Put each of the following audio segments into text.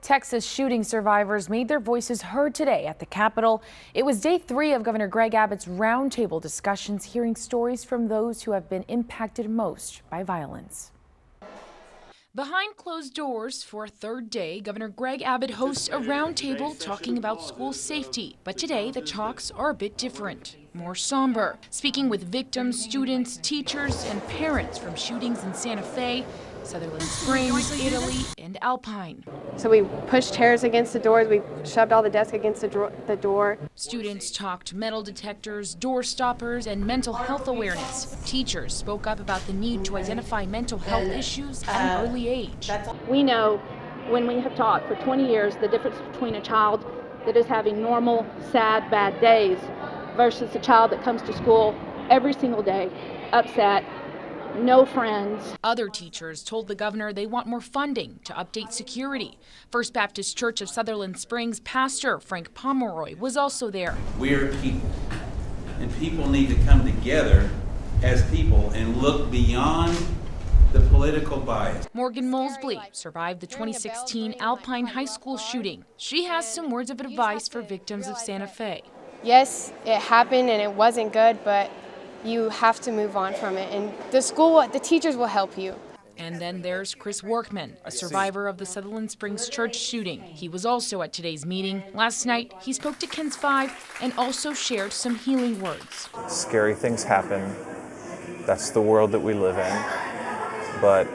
Texas shooting survivors made their voices heard today at the Capitol. It was day 3 of Governor Greg Abbott's roundtable discussions, hearing stories from those who have been impacted most by violence. Behind closed doors for a third day, Governor Greg Abbott hosts a roundtable talking about school safety. But today, the talks are a bit different, more somber. Speaking with victims, students, teachers, and parents from shootings in Santa Fe, Sutherland Springs, Italy, and Alpine. So we pushed chairs against the doors, we shoved all the desks against the door. Students talked metal detectors, door stoppers, and mental health awareness. Teachers spoke up about the need to identify mental health issues at an early age. We know when we have taught for 20 years the difference between a child that is having normal, sad, bad days versus a child that comes to school every single day, upset, no friends. Other teachers told the governor they want more funding to update security. First Baptist Church of Sutherland Springs pastor Frank Pomeroy was also there. We are people, and people need to come together as people and look beyond the political bias. Morgan Molesley survived the 2016 Alpine High School shooting. She has some words of advice for victims of Santa Fe. Yes, it happened and it wasn't good, but you have to move on from it, and the teachers will help you. And then there's Chris Workman, a survivor of the Sutherland Springs church shooting. He was also at today's meeting. Last night, he spoke to KENS 5 and also shared some healing words. Scary things happen. That's the world that we live in. But,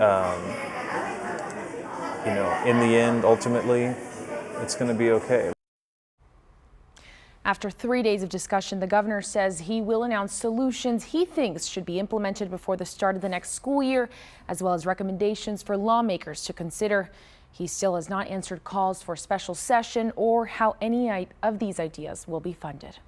you know, in the end, ultimately, it's going to be okay. After 3 days of discussion, the governor says he will announce solutions he thinks should be implemented before the start of the next school year, as well as recommendations for lawmakers to consider. He still has not answered calls for a special session or how any of these ideas will be funded.